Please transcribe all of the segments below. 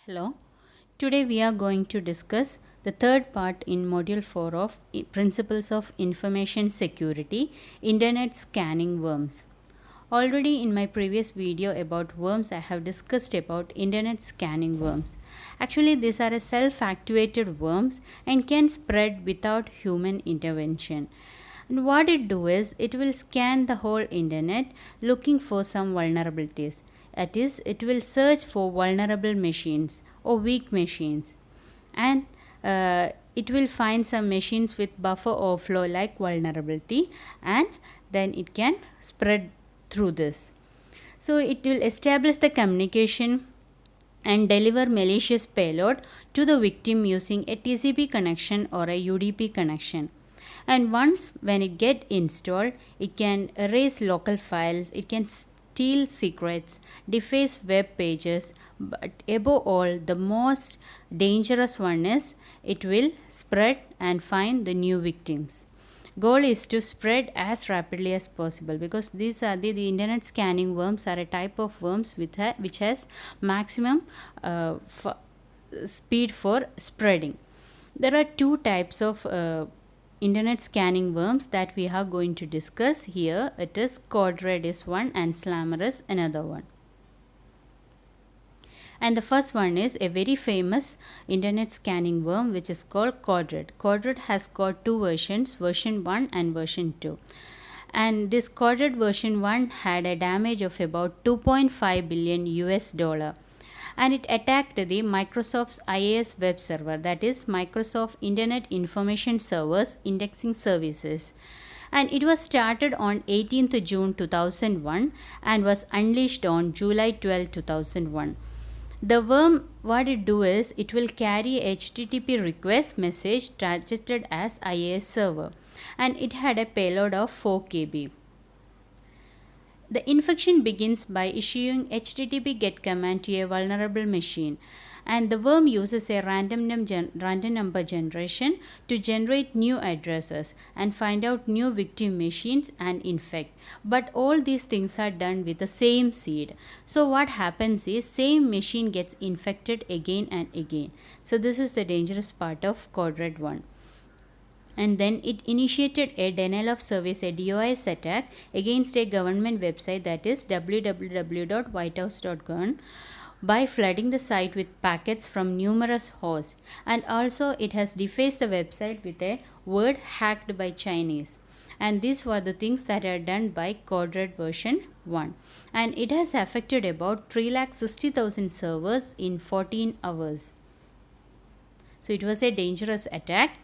Hello. Today we are going to discuss the third part in module 4 of Principles of Information Security, Internet Scanning Worms. Already in my previous video about worms I have discussed about internet scanning worms. Actually these are a self-activated worms and can spread without human intervention. And what it do is it will scan the whole internet looking for some vulnerabilities. That is, it will search for vulnerable machines or weak machines, and it will find some machines with buffer overflow like vulnerability, and then it can spread through this. So it will establish the communication and deliver malicious payload to the victim using a TCP connection or a UDP connection. And once when it get installed, it can erase local files, it can steal secrets, deface web pages, but above all the most dangerous one is it will spread and find the new victims. Goal is to spread as rapidly as possible, because these are the internet scanning worms are a type of worms which has maximum speed for spreading. There are two types of internet scanning worms that we are going to discuss here. It is Codred is one and Slammer is another one. And the first one is a very famous internet scanning worm which is called Codred. Codred has got two versions, version 1 and version 2. And this Codred version 1 had a damage of about 2.5 billion US dollar, and it attacked the Microsoft's IIS web server, that is Microsoft Internet Information Servers Indexing Services. And it was started on 18th June 2001 and was unleashed on July 12, 2001. The worm, what it do is it will carry HTTP request message registered as IIS server, and it had a payload of 4 KB. The infection begins by issuing HTTP GET command to a vulnerable machine, and the worm uses a random number generation to generate new addresses and find out new victim machines and infect. But all these things are done with the same seed. So what happens is same machine gets infected again and again. So this is the dangerous part of Codred 1. And then it initiated a denial of service, a DOS attack against a government website, that is www.whitehouse.gov, by flooding the site with packets from numerous hosts. And also it has defaced the website with a word hacked by Chinese. And these were the things that are done by Codred version 1. And it has affected about 360,000 servers in 14 hours. So it was a dangerous attack.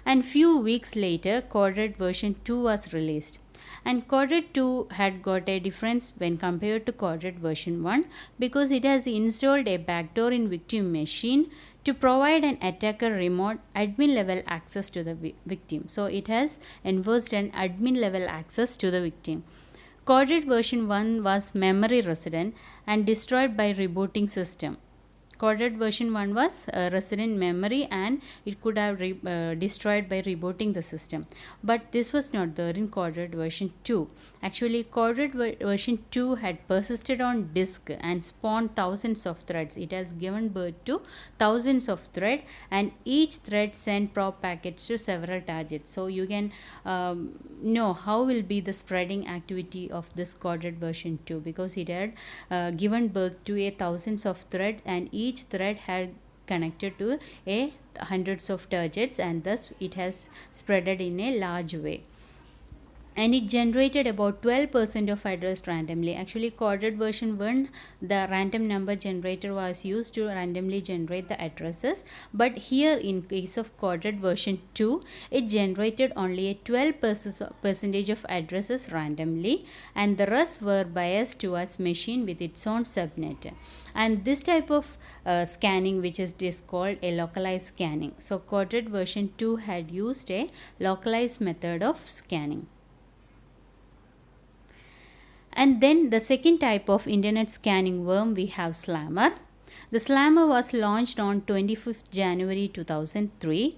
And few weeks later, Codred version 2 was released. And Codred 2 had got a difference when compared to Codred version 1, because it has installed a backdoor in victim machine to provide an attacker remote admin level access to the victim. So it has enforced an admin level access to the victim. Codred version 1 was memory resident and destroyed by rebooting system. Codred version 1 was resident memory and it could have destroyed by rebooting the system. But this was not there in Codred version 2. Actually, Codred version 2 had persisted on disk and spawned thousands of threads. It has given birth to thousands of threads, and each thread sent prop packets to several targets. So you can know how will be the spreading activity of this Codred version 2, because it had given birth to a thousands of threads, and each thread had connected to a hundreds of targets, and thus it has spreaded in a large way. And it generated about 12% of address randomly. Actually, Codred version 1, the random number generator was used to randomly generate the addresses, but here in case of Codred version 2, it generated only a 12% of addresses randomly, and the rest were biased towards machine with its own subnet. And this type of scanning, which is called a localized scanning. So Codred version 2 had used a localized method of scanning. And then the second type of internet scanning worm, we have Slammer. The Slammer was launched on 25th January 2003,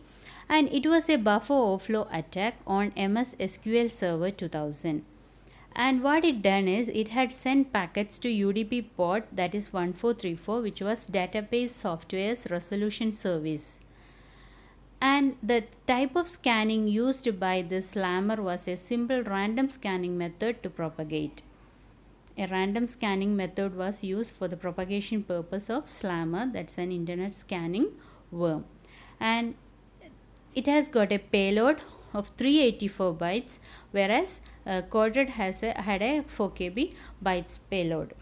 and it was a buffer overflow attack on MS SQL Server 2000. And what it done is it had sent packets to UDP port, that is 1434, which was Database Software's Resolution Service. And the type of scanning used by this slammer was a simple random scanning method to propagate. A random scanning method was used for the propagation purpose of slammer, that's an internet scanning worm. And it has got a payload of 384 bytes, whereas Corded had a 4 KB bytes payload.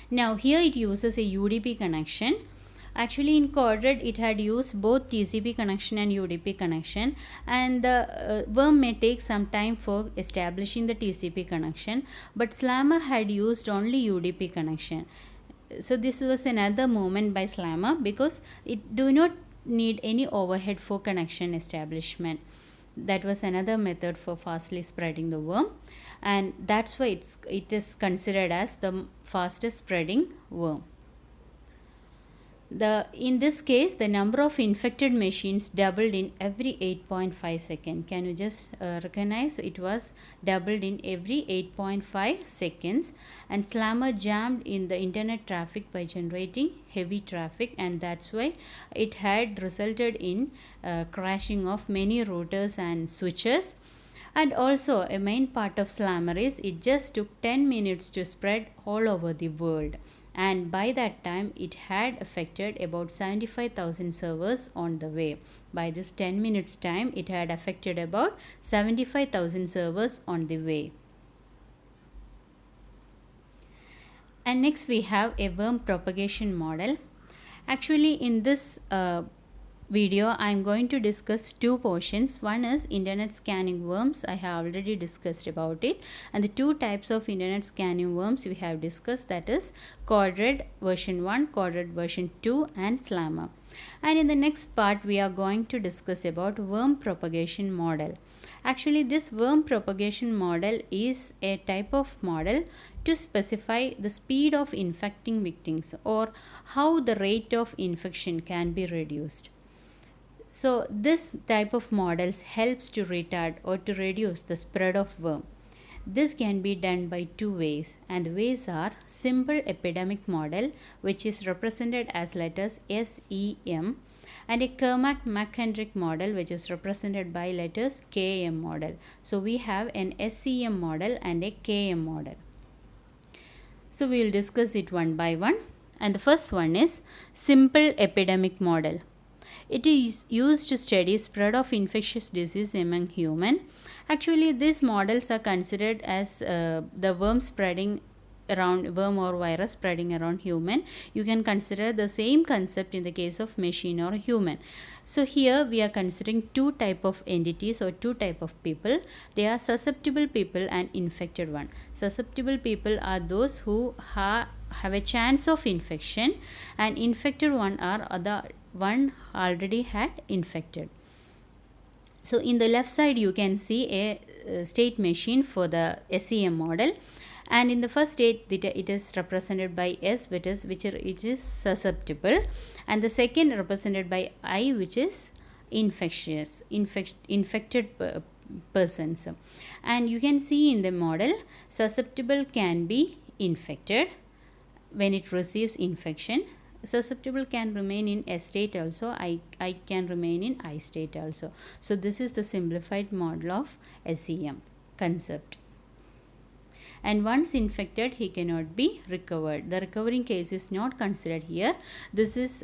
Now here it uses a UDP connection. Actually in Corded it had used both TCP connection and UDP connection, and the worm may take some time for establishing the TCP connection, but Slammer had used only UDP connection. So this was another movement by Slammer because it do not need any overhead for connection establishment. That was another method for fastly spreading the worm, and that's why it is considered as the fastest spreading worm. In this case, the number of infected machines doubled in every 8.5 seconds. Can you just recognize it was doubled in every 8.5 seconds, and Slammer jammed in the internet traffic by generating heavy traffic, and that's why it had resulted in crashing of many routers and switches. And also a main part of Slammer is it just took 10 minutes to spread all over the world, and by that time it had affected about 75,000 servers on the way. By this 10 minutes time it had affected about 75,000 servers on the way. And next we have a worm propagation model. Actually in this video I am going to discuss two portions. One is internet scanning worms. I have already discussed about it, and the two types of internet scanning worms we have discussed, that is Corded version 1, Corded version 2 and Slammer. And in the next part we are going to discuss about worm propagation model. Actually this worm propagation model is a type of model to specify the speed of infecting victims or how the rate of infection can be reduced. So this type of models helps to retard or to reduce the spread of worm. This can be done by two ways, and the ways are simple epidemic model, which is represented as letters SEM, and a Kermack-McHenrich model, which is represented by letters KM model. So we have an SEM model and a KM model. So we will discuss it one by one, and the first one is simple epidemic model. It is used to study spread of infectious disease among human. Actually, these models are considered as the worm or virus spreading around human. You can consider the same concept in the case of machine or human. So here we are considering two type of entities or two type of people. They are susceptible people and infected one. Susceptible people are those who have a chance of infection, and infected one are other one already had infected. So in the left side you can see a state machine for the SEM model, and in the first state it is represented by S, which is susceptible, and the second represented by I, which is infected persons. And you can see in the model susceptible can be infected when it receives infection. Susceptible can remain in S state also, I can remain in I state also. So this is the simplified model of SEM concept. And once infected he cannot be recovered. The recovering case is not considered here. This is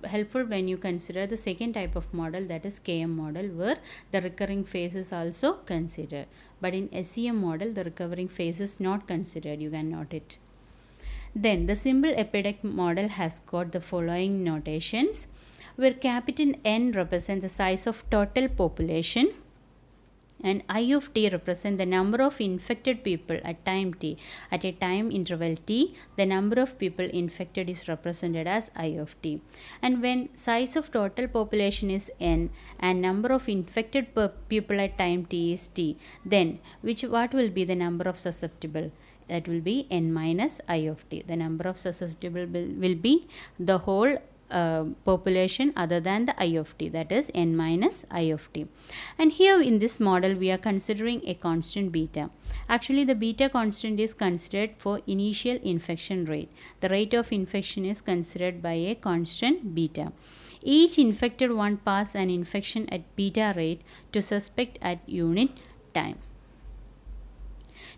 helpful when you consider the second type of model, that is KM model, where the recurring phase is also considered. But in SEM model the recovering phase is not considered. You can note it. Then the simple epidemic model has got the following notations, where capital N represent the size of total population, and I of t represent the number of infected people at time t. At a time interval t, the number of people infected is represented as I of t. And when size of total population is n and number of infected people at time t is t, then what will be the number of susceptible? That will be n minus I of t. The number of susceptible will be the whole population other than the I of t, that is n minus I of t. And here in this model we are considering a constant beta. Actually the beta constant is considered for initial infection rate. The rate of infection is considered by a constant beta. Each infected one pass an infection at beta rate to suspect at unit time.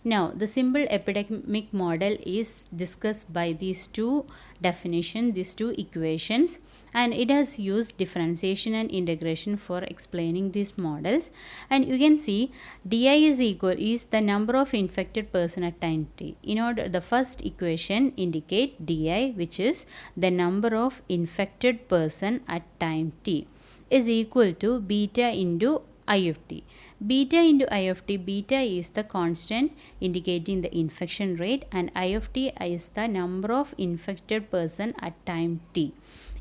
Now, the simple epidemic model is discussed by these two definitions, these two equations, and it has used differentiation and integration for explaining these models. And you can see di is the number of infected person at time t. In order, the first equation indicate di, which is the number of infected person at time t, is equal to beta into I of t. Beta into I of t, beta is the constant indicating the infection rate, and I of t is the number of infected person at time t,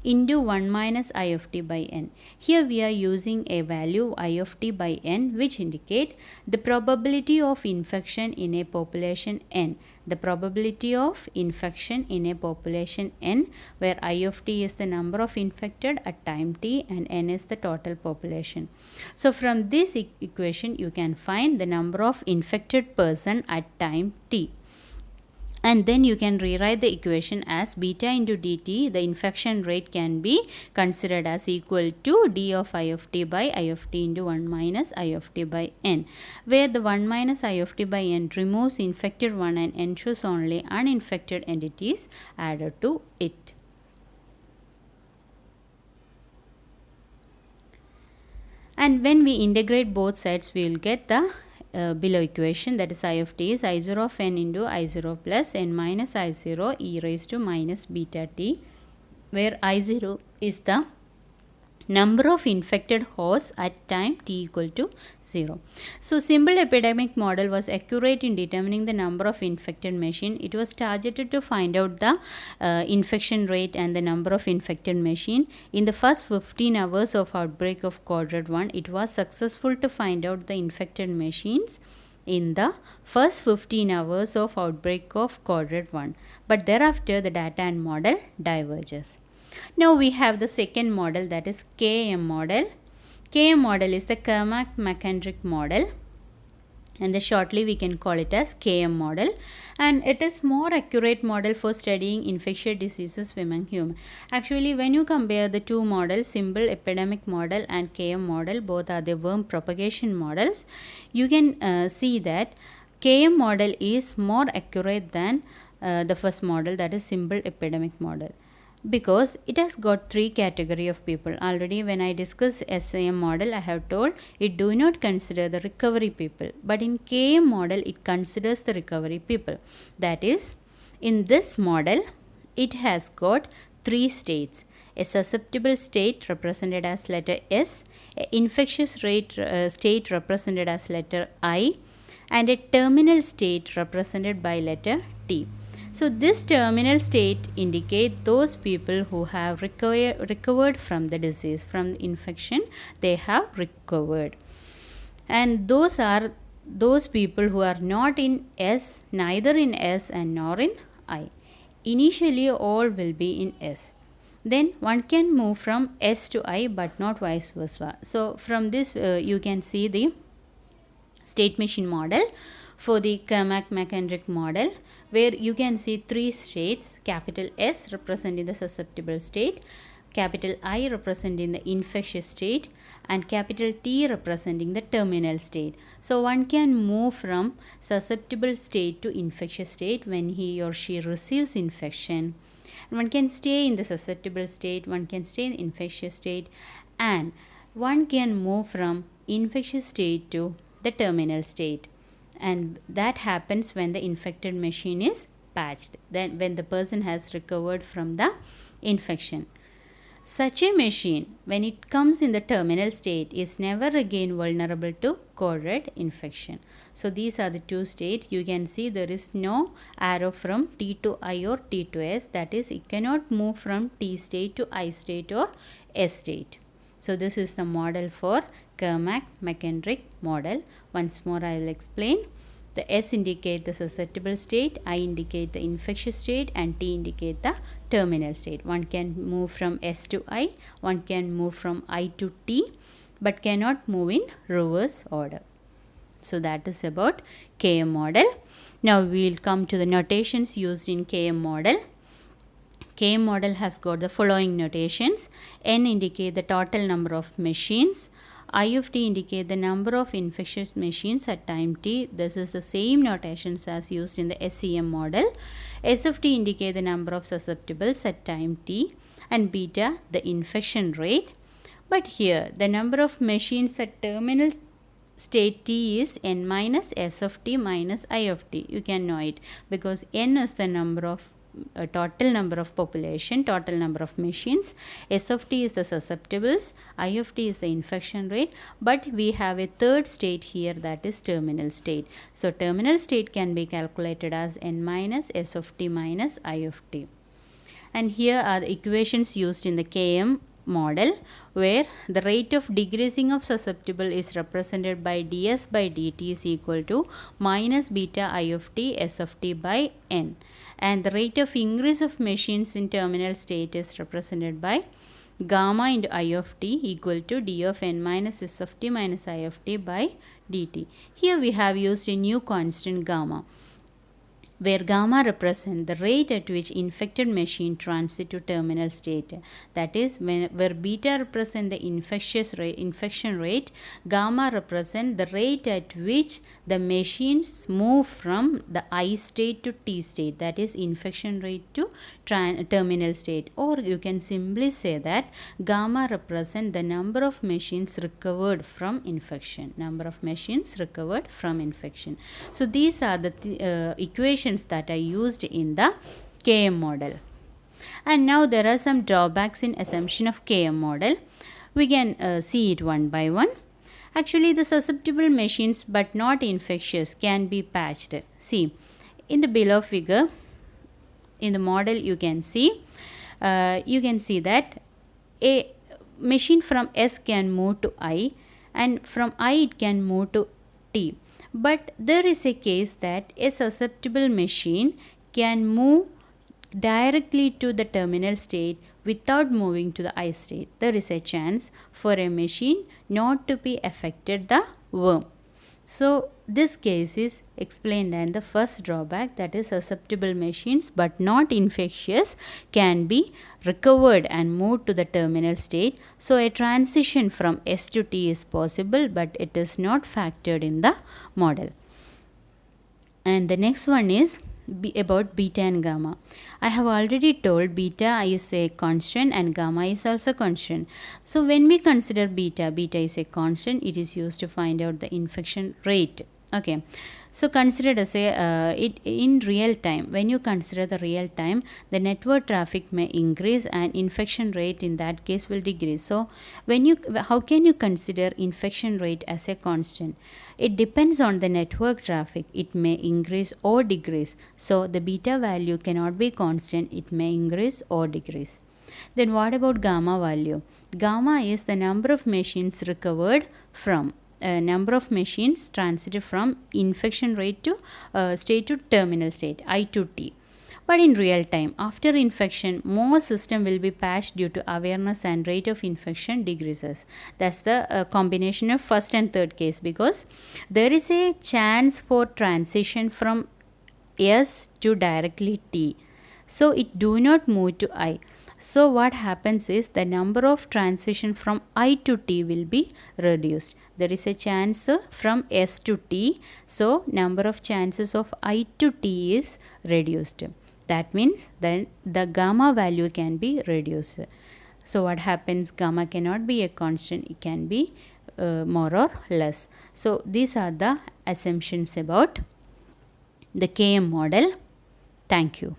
into 1 minus I of t by n. Here we are using a value I of t by n, which indicate the probability of infection in a population n. The probability of infection in a population n, where I of t is the number of infected at time t and n is the total population. So from this equation you can find the number of infected person at time t. And then you can rewrite the equation as beta into dt, the infection rate can be considered as equal to d of I of t by I of t into 1 minus I of t by n, where the 1 minus I of t by n removes infected one and ensures only uninfected entities added to it. And when we integrate both sides, we will get the below equation, that is I of t is I0 of n into I0 plus n minus I0 e raised to minus beta t, where I0 is the number of infected hosts at time t equal to 0. So simple epidemic model was accurate in determining the number of infected machine. It was targeted to find out the infection rate and the number of infected machine. In the first 15 hours of outbreak of quadrant 1, it was successful to find out the infected machines in the first 15 hours of outbreak of quadrant 1, but thereafter the data and model diverges. Now we have the second model, that is KM model. KM model is the Kermack-McKendrick model, and shortly we can call it as KM model, and it is more accurate model for studying infectious diseases among humans. Actually, when you compare the two models, simple epidemic model and KM model, both are the worm propagation models, you can see that KM model is more accurate than the first model, that is simple epidemic model, because it has got three category of people. Already when I discuss SIM model, I have told it do not consider the recovery people, but in KM model it considers the recovery people. That is, in this model it has got three states: a susceptible state represented as letter S, a infectious rate state represented as letter I, and a terminal state represented by letter T. So this terminal state indicate those people who have recovered from the disease, from the infection they have recovered. And those are those people who are not in S, neither in S and nor in I. Initially all will be in S. Then one can move from S to I, but not vice versa. So from this you can see the state machine model for the Kermack-McKendrick model, where you can see three states: capital S representing the susceptible state, capital I representing the infectious state, and capital T representing the terminal state. So one can move from susceptible state to infectious state when he or she receives infection. One can stay in the susceptible state, one can stay in the infectious state, and one can move from infectious state to the terminal state. And that happens when the infected machine is patched, then when the person has recovered from the infection. Such a machine, when it comes in the terminal state, is never again vulnerable to cord infection. So these are the two states. You can see there is no arrow from T to I or T to S, that is, it cannot move from T state to I state or S state. So this is the model for Kermack-McKendrick model. Once more I will explain. The S indicate the susceptible state, I indicate the infectious state, and T indicate the terminal state. One can move from S to I, one can move from I to T, but cannot move in reverse order. So that is about KM model. Now we will come to the notations used in KM model. KM model has got the following notations. N indicate the total number of machines. I of t indicate the number of infectious machines at time t. This is the same notations as used in the SEM model. S of t indicate the number of susceptibles at time t, and beta the infection rate. But here the number of machines at terminal state t is n minus S of t minus I of t. You can know it because n is the number of total number of population, total number of machines. S of t is the susceptibles, I of t is the infection rate, but we have a third state here, that is terminal state. So terminal state can be calculated as n minus S of t minus I of t. And here are the equations used in the KM model, where the rate of decreasing of susceptible is represented by ds by dt is equal to minus beta I of t S of t by n, and the rate of increase of machines in terminal state is represented by gamma into I of t equal to d of n minus S of t minus I of t by dt. Here we have used a new constant gamma, where gamma represents the rate at which infected machine transit to terminal state. That is, where beta represents the infection rate, gamma represents the rate at which the machines move from the I state to T state, that is infection rate to terminal state. Or you can simply say that gamma represents the number of machines recovered from infection. So these are the equations that are used in the KM model. And now there are some drawbacks in assumption of KM model. We can see it one by one. Actually, the susceptible machines but not infectious can be patched. See, in the below figure, in the model you can see that a machine from S can move to I, and from I it can move to T. But there is a case that a susceptible machine can move directly to the terminal state without moving to the I state. There is a chance for a machine not to be affected the worm. So this case is explained in the first drawback, that is susceptible machines but not infectious can be recovered and moved to the terminal state. So a transition from S to T is possible, but it is not factored in the model. And the next one is about beta and gamma. I have already told beta is a constant and gamma is also constant. So when we consider beta is a constant, it is used to find out the infection rate. Okay, so consider as it in real time. When you consider the real time, the network traffic may increase and infection rate in that case will decrease. So how can you consider infection rate as a constant? It depends on the network traffic. It may increase or decrease. So the beta value cannot be constant. It may increase or decrease. Then what about gamma value? Gamma is the number of machines recovered from number of machines transited from infection rate to state to terminal state, I to T. But in real time, after infection, more system will be patched due to awareness and rate of infection decreases. That's the combination of first and third case, because there is a chance for transition from S to directly T. So it do not move to I. So what happens is the number of transition from I to T will be reduced. There is a chance from S to T. So number of chances of I to T is reduced. That means then the gamma value can be reduced. So what happens? Gamma cannot be a constant. It can be more or less. So these are the assumptions about the KM model. Thank you.